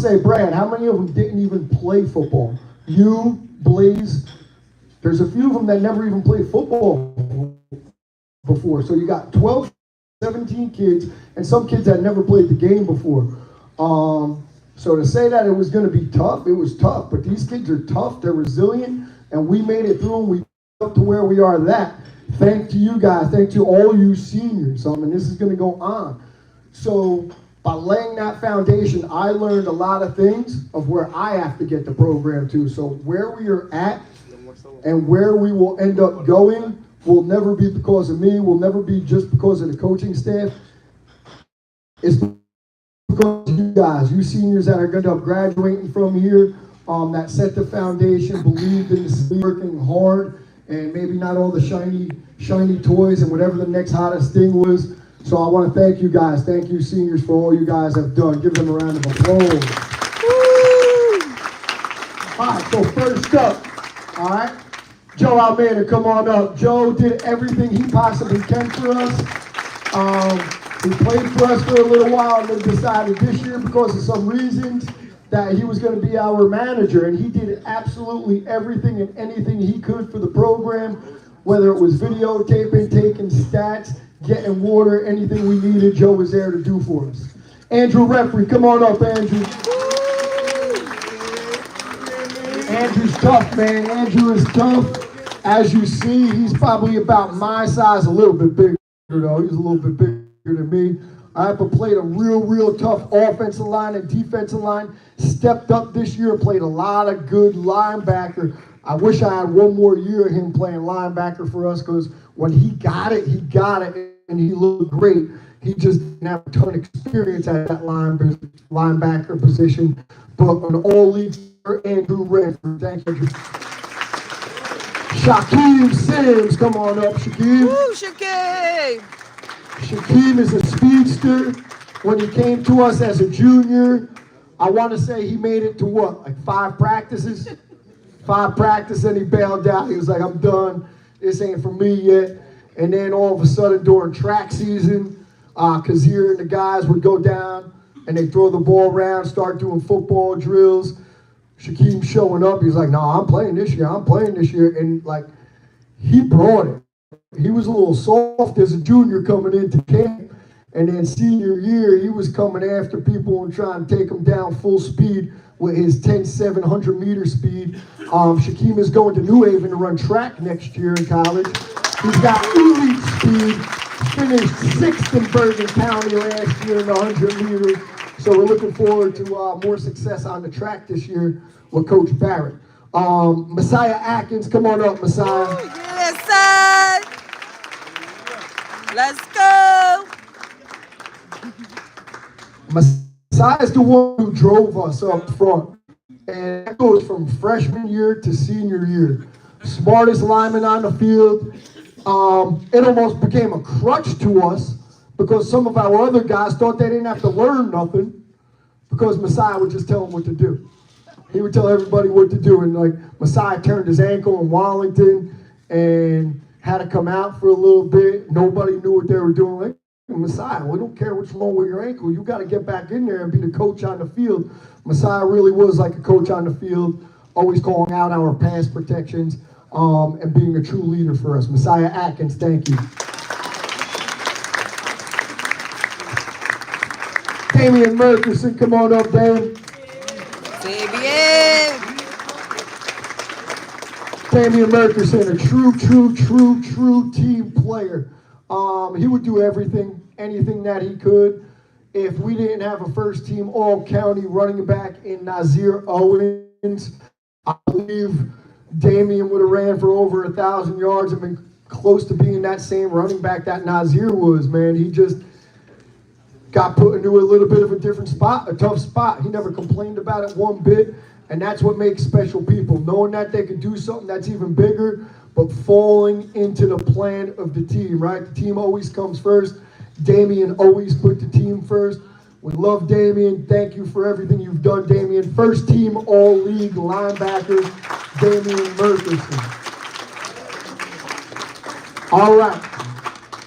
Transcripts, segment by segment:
say, Brad, how many of them didn't even play football? You, Blaze, there's a few of them that never even played football before. So you got 12, 17 kids, and some kids that never played the game before. So to say that it was going to be tough, it was tough. But these kids are tough, they're resilient, and we made it through, and we got up to where we are that. Thank to you guys, thank to all you seniors. And this is going to go on. So by laying that foundation, I learned a lot of things of where I have to get the program to. So where we are at and where we will end up going will never be because of me, will never be just because of the coaching staff. It's because of you guys, you seniors that are going to end up graduating from here, that set the foundation, believed in this, working hard, and maybe not all the shiny toys and whatever the next hottest thing was. So I want to thank you guys. Thank you, seniors, for all you guys have done. Give them a round of applause. Woo! All right, so first up, all right, Joe Almeida, come on up. Joe did everything he possibly can for us. He played for us for a little while and then decided this year, because of some reasons, that he was going to be our manager. And he did absolutely everything and anything he could for the program, whether it was videotaping, taking stats, getting water, anything we needed, Joe was there to do for us. Andrew Referee, come on up, Andrew. Andrew's tough, man. Andrew is tough. As you see, he's probably about my size, a little bit bigger, though. He's a little bit bigger than me. I have played a real tough offensive line and defensive line. Stepped up this year, played a lot of good linebacker. I wish I had one more year of him playing linebacker for us, because when he got it, and he looked great. He just didn't have a ton of experience at that linebacker position. But on all leagues, Andrew Redford, thank you. Shaquem Sims, come on up, Shaquem. Woo, Shaquem! Shaquem is a speedster. When he came to us as a junior, I want to say he made it to what, like 5 practices? 5 practices, and he bailed out. He was like, I'm done. This ain't for me yet. And then all of a sudden during track season, because here the guys would go down and they throw the ball around, start doing football drills. Shaquem showing up, he's like, no, I'm playing this year. And like, he brought it. He was a little soft as a junior coming into camp. And then senior year, he was coming after people and trying to take them down full speed with his 10,700 meter speed. Shaquem is going to New Haven to run track next year in college. He's got elite speed, finished 6th in Bergen County last year in the 100 meter. So we're looking forward to more success on the track this year with Coach Barrett. Messiah Atkins, come on up, Messiah. Ooh, yes, sir. Let's go. Messiah's the one who drove us up front. And that goes from freshman year to senior year. Smartest lineman on the field. It almost became a crutch to us, because some of our other guys thought they didn't have to learn nothing, because Messiah would just tell them what to do. He would tell everybody what to do. And like, Messiah turned his ankle in Wallington and had to come out for a little bit. Nobody knew what they were doing. Like, Messiah, we don't care what's wrong with your ankle. You got to get back in there and be the coach on the field. Messiah really was like a coach on the field, always calling out our pass protections, and being a true leader for us. Messiah Atkins, thank you. Damian Murkerson, come on up, Dan. Damian Murkerson, a true team player. He would do anything that he could. If we didn't have a first team all-county running back in Nazir Owens, I believe Damian would have ran for over 1,000 yards and been close to being that same running back that Nazir was, man. He just got put into a little bit of a different spot, a tough spot. He never complained about it one bit, and that's what makes special people, knowing that they could do something that's even bigger, but falling into the plan of the team, right? The team always comes first. Damian always put the team first. We love Damian. Thank you for everything you've done, Damian. First team all-league linebacker, Damian Murkerson. All right.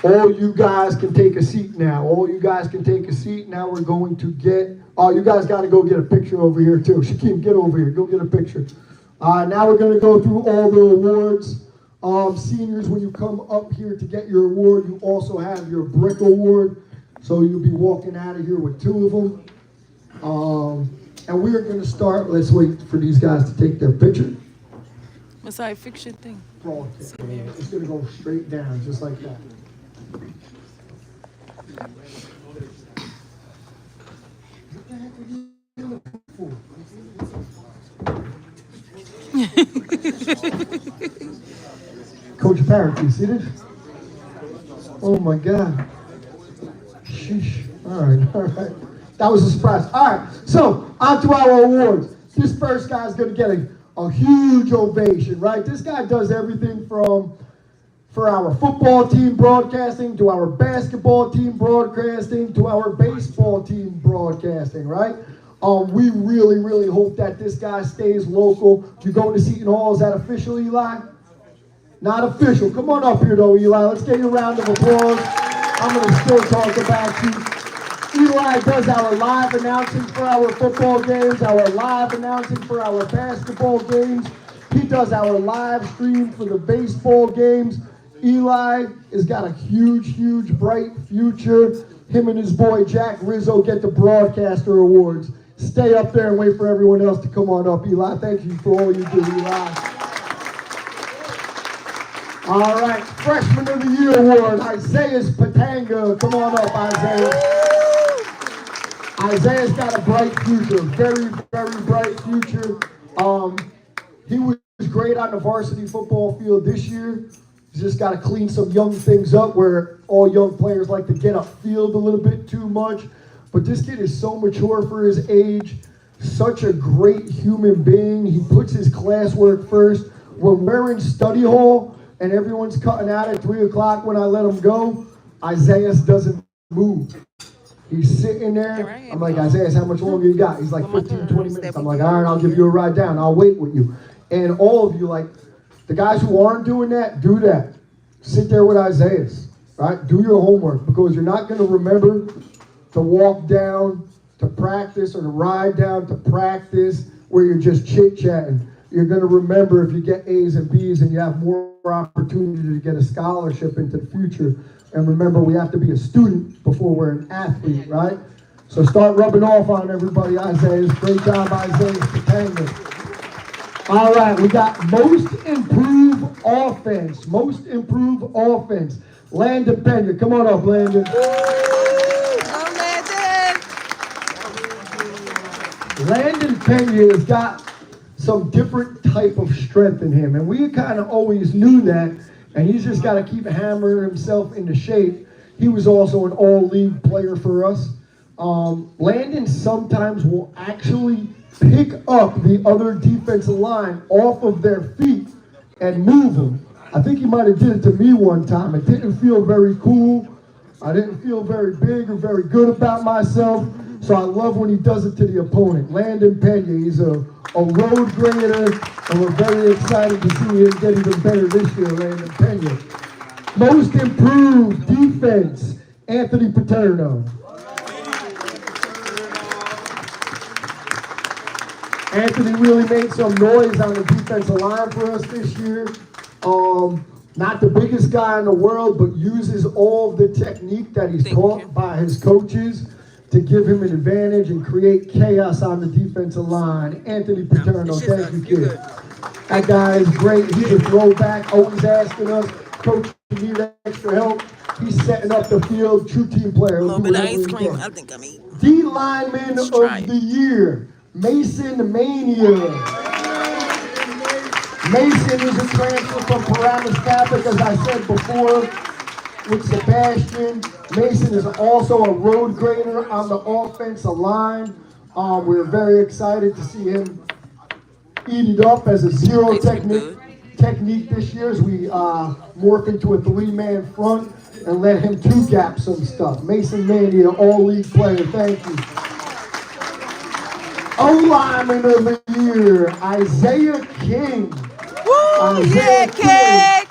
All you guys can take a seat now. All you guys can take a seat. Now we're going to get, oh, you guys got to go get a picture over here too. Shaquem, get over here. Go get a picture. Now we're going to go through all the awards. Seniors, when you come up here to get your award, you also have your brick award. So you'll be walking out of here with 2 of them. And we're going to start, let's wait for these guys to take their picture. Masai, fix your thing. It's going to go straight down, just like that. What the heck are you looking for? Coach Parrott, you seated? Oh my God. Sheesh. All right. That was a surprise. All right, so on to our awards. This first guy's going to get a huge ovation, right? This guy does everything from for our football team broadcasting to our basketball team broadcasting to our baseball team broadcasting, right? We really, really hope that this guy stays local. You going to Seton Hall? Is that official, Eli? Not official. Come on up here, though, Eli. Let's get you a round of applause. I'm going to still talk about you. Eli does our live announcing for our football games, our live announcing for our basketball games. He does our live stream for the baseball games. Eli has got a huge, huge, bright future. Him and his boy Jack Rizzo get the broadcaster awards. Stay up there and wait for everyone else to come on up, Eli. Thank you for all you do, Eli. All right, Freshman of the Year award, Isaiah Patanga. Come on up, Isaiah. Isaiah's got a bright future, very, very bright future. He was great on the varsity football field this year. He's just got to clean some young things up where all young players like to get upfield a little bit too much. But this kid is so mature for his age, such a great human being. He puts his classwork first. When we're in study hall and everyone's cutting out at 3 o'clock when I let him go, Isaiah doesn't move. He's sitting there. I'm like, Isaiah, how much longer you got? He's like 15, 20 minutes. I'm like, all right, I'll give you a ride down. I'll wait with you. And all of you, like, the guys who aren't doing that, do that. Sit there with Isaiah, right? Do your homework because you're not going to remember to walk down to practice or to ride down to practice where you're just chit-chatting. You're going to remember if you get A's and B's and you have more opportunity to get a scholarship into the future. And remember, we have to be a student before we're an athlete, right? So start rubbing off on everybody, Isaiah. Great job, Isaiah. All right, we got most improved offense. Most improved offense. Landon Pena. Come on up, Landon. Landon Pena has got some different type of strength in him. And we kind of always knew that. And he's just got to keep hammering himself into shape. He was also an all-league player for us. Landon sometimes will actually pick up the other defensive line off of their feet and move them. I think he might have did it to me one time. It didn't feel very cool. I didn't feel very big or very good about myself. So I love when he does it to the opponent. Landon Pena, he's a road grader, and we're very excited to see him get even better this year, Landon Pena. Most improved defense, Anthony Paterno. Anthony really made some noise on the defensive line for us this year. Not the biggest guy in the world, but uses all the technique that he's taught by his coaches to give him an advantage and create chaos on the defensive line. Anthony Paterno, thank you, kid. That guy is great. He's a throwback, always asking us, Coach, you need extra help. He's setting up the field, true team player. A little bit of ice cream, I think I'm eating. D-Lineman of the Year, Mason Mania. Mason is a transfer from Paramus Catholic, as I said before, with Sebastian. Mason is also a road grader on the offensive line. We're very excited to see him eat it up as a zero technique this year as we morph into a 3-man front and let him 2-gap some stuff. Mason Mania, all-league player, thank you. O-Lineman of the Year, Isaiah King. Woo, yeah, King!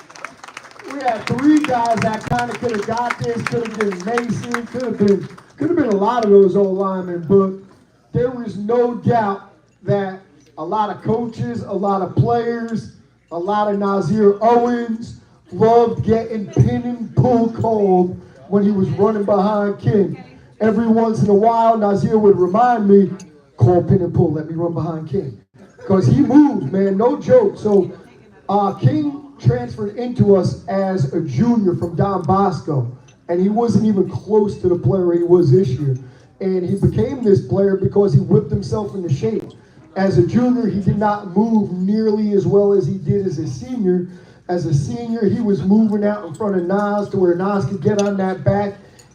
We had three guys that kind of could have got this. Could have been Mason. Could have been a lot of those old linemen. But there was no doubt that a lot of coaches, a lot of players, a lot of Nazir Owens loved getting pin and pull called when he was running behind King. Every once in a while, Nazir would remind me, call pin and pull, let me run behind King. Because he moved, man, no joke. So King transferred into us as a junior from Don Bosco, and he wasn't even close to the player he was this year. And he became this player because he whipped himself into shape. As a junior, he did not move nearly as well as he did as a senior. As a senior, he was moving out in front of Nas to where Nas could get on that back,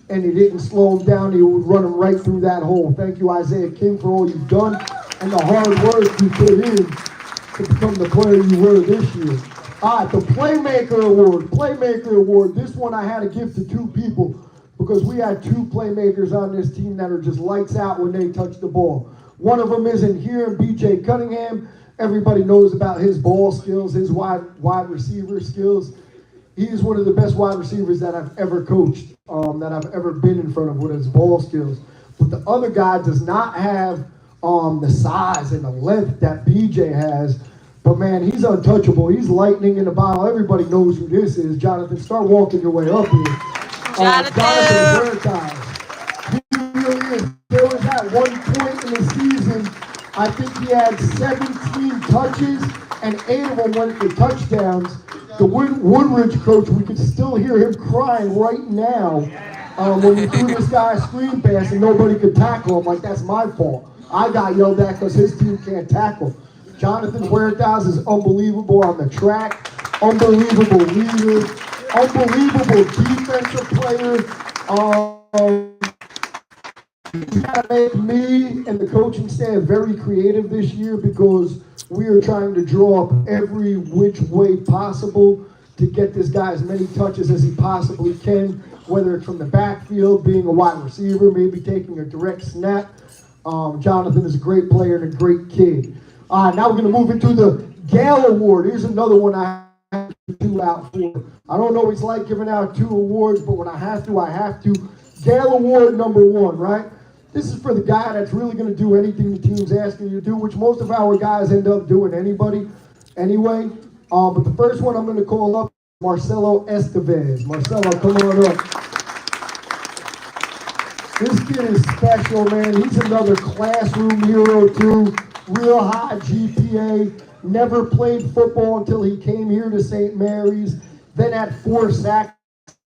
and he didn't slow him down. He would run him right through that hole. Thank you, Isaiah King, for all you've done and the hard work you put in to become the player you were this year. All right, the Playmaker Award. Playmaker Award. This one I had to give to two people because we had two playmakers on this team that are just lights out when they touch the ball. One of them isn't here, B.J. Cunningham. Everybody knows about his ball skills, his wide receiver skills. He's one of the best wide receivers that I've ever coached, that I've ever been in front of with his ball skills. But the other guy does not have the size and the length that BJ has. But man, he's untouchable. He's lightning in the bottle. Everybody knows who this is. Jonathan, start walking your way up here. Jonathan Bertaz. He really is. There was at one point in the season, I think he had 17 touches, and 8 of them went for touchdowns. The Woodridge coach, we could still hear him crying right now when he threw this guy a screen pass and nobody could tackle him. Like, that's my fault. I got yelled at because his team can't tackle. Jonathan Huertas is unbelievable on the track, unbelievable leader, unbelievable defensive player. You gotta make me and the coaching staff very creative this year because we are trying to draw up every which way possible to get this guy as many touches as he possibly can, whether it's from the backfield, being a wide receiver, maybe taking a direct snap. Jonathan is a great player and a great kid. Now we're going to move into the Gale Award. Here's another one I have to do out for. I don't always like giving out 2 awards, but when I have to, I have to. Gale Award number 1, right? This is for the guy that's really going to do anything the team's asking you to do, which most of our guys end up doing anyway. But the first one I'm going to call up, Marcelo Estevez. Marcelo, come on up. This kid is special, man. He's another classroom hero, too. Real high GPA. Never played football until he came here to St. Mary's. Then had 4 sacks,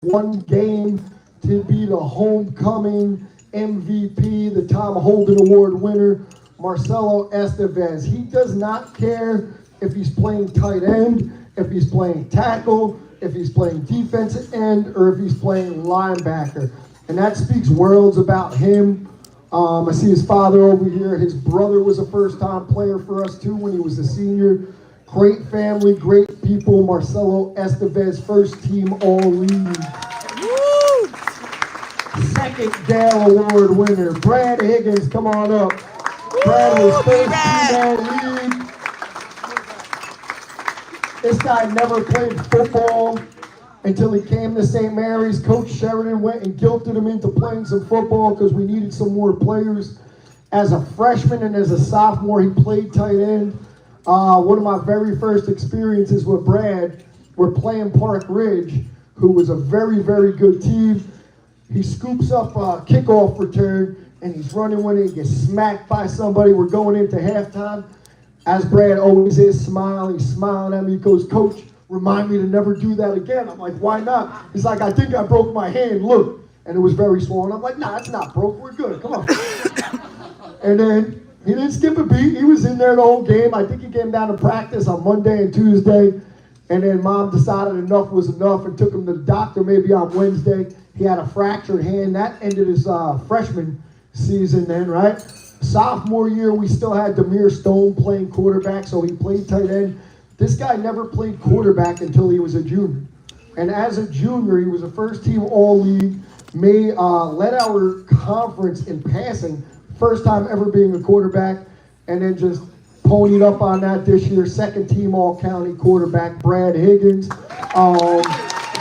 1 game to be the homecoming MVP, the Tom Holden Award winner, Marcelo Estevez. He does not care if he's playing tight end, if he's playing tackle, if he's playing defensive end, or if he's playing linebacker. And that speaks worlds about him. I see his father over here. His brother was a first-time player for us, too, when he was a senior. Great family, great people. Marcelo Estevez, first-team All-League. Second Gale Award winner, Brad Higgins, come on up. Brad was first-team All-League. This guy never played football until he came to St. Mary's. Coach Sheridan went and guilted him into playing some football because we needed some more players. As a freshman and as a sophomore, he played tight end. One of my very first experiences with Brad were playing Park Ridge, who was a very, very good team. He scoops up a kickoff return, and he's running with it. He gets smacked by somebody. We're going into halftime. As Brad always is, smiling, he's smiling at me. He goes, "Coach, remind me to never do that again." I'm like, "Why not?" He's like, "I think I broke my hand. Look." And it was very swollen. I'm like, "Nah, it's not broke. We're good. Come on." And then he didn't skip a beat. He was in there the whole game. I think he came down to practice on Monday and Tuesday. And then Mom decided enough was enough and took him to the doctor maybe on Wednesday. He had a fractured hand. That ended his freshman season then, right? Sophomore year, we still had Demir Stone playing quarterback, so he played tight end. This guy never played quarterback until he was a junior. And as a junior, he was a first-team All-League, led our conference in passing, first time ever being a quarterback, and then just ponied up on that this year. Second-team All-County quarterback, Brad Higgins.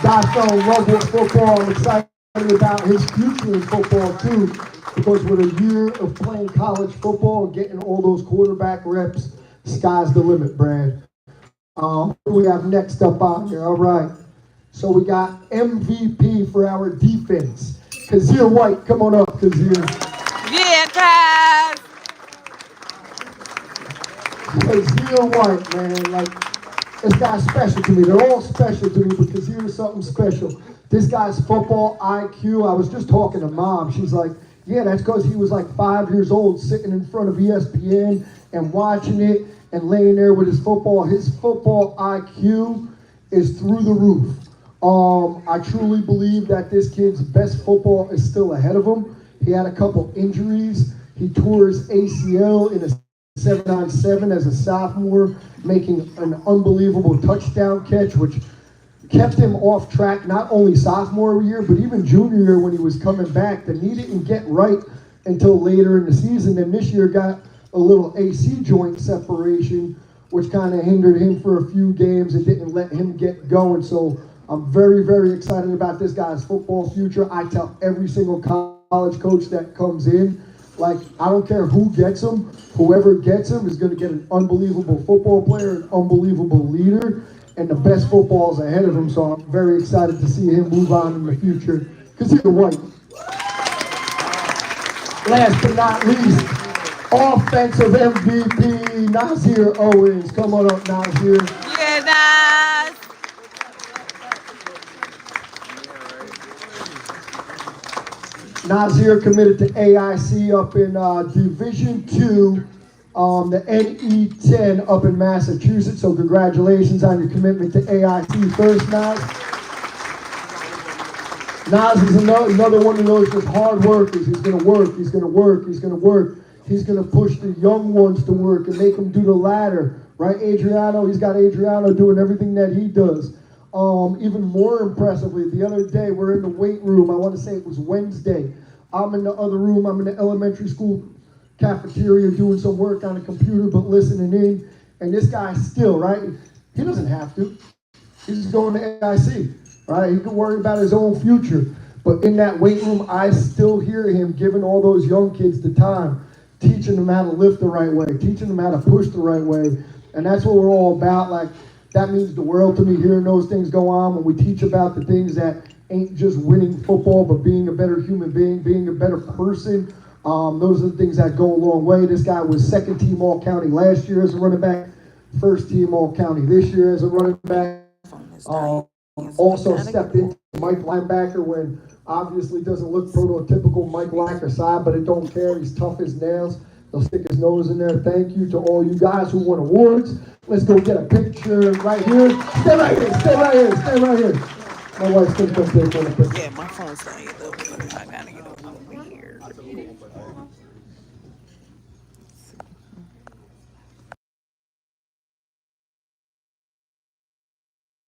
Guy fell in love with football. I'm excited about his future in football too, because with a year of playing college football and getting all those quarterback reps, sky's the limit, Brad. Who do we have next up on here? All right. So we got MVP for our defense. Kazir White, come on up, Kazir. Yeah, guys. Kazir White, man, like, this guy's special to me. They're all special to me, but Kazir is something special. This guy's football IQ, I was just talking to Mom. She's like, yeah, that's because he was like 5 years old sitting in front of ESPN and watching it and laying there with his football. His football IQ is through the roof. I truly believe that this kid's best football is still ahead of him. He had a couple injuries. He tore his ACL in a 7-on-7 as a sophomore, making an unbelievable touchdown catch, which kept him off track not only sophomore year, but even junior year when he was coming back. The knee didn't get right until later in the season, and this year got a little AC joint separation, which kind of hindered him for a few games and didn't let him get going. So I'm very, very excited about this guy's football future. I tell every single college coach that comes in, like, I don't care who gets him, whoever gets him is going to get an unbelievable football player, an unbelievable leader, and the best football is ahead of him. So I'm very excited to see him move on in the future. Kazir White. Last but not least, offensive MVP, Nazir Owens. Come on up, Nazir. Yeah, guys. Nazir committed to AIC up in Division II, the NE10 up in Massachusetts. So congratulations on your commitment to AIC first, Naz. Naz is another one of those just hard workers. He's going to work, he's going to work, he's going to work. He's going to push the young ones to work and make them do the ladder. Right, Adriano? He's got Adriano doing everything that he does. Even more impressively, the other day, we're in the weight room. I want to say it was Wednesday. I'm in the other room. I'm in the elementary school cafeteria doing some work on a computer, but listening in. And this guy still, right? He doesn't have to. He's just going to AIC, right? He can worry about his own future. But in that weight room, I still hear him giving all those young kids the time, teaching them how to lift the right way, teaching them how to push the right way. And that's what we're all about. Like, that means the world to me, hearing those things go on when we teach about the things that ain't just winning football, but being a better human being, being a better person. Those are the things that go a long way. This guy was second team All-County last year as a running back, first team All-County this year as a running back. Also stepped into Mike linebacker when obviously doesn't look prototypical Mike Lacker side, but it don't care. He's tough as nails. He'll stick his nose in there. Thank you to all you guys who won awards. Let's go get a picture right here. Stay right here, stay right here, stay right here. My wife's gonna come take one of the pictures. Yeah, my phone's dying though. I gotta get over here.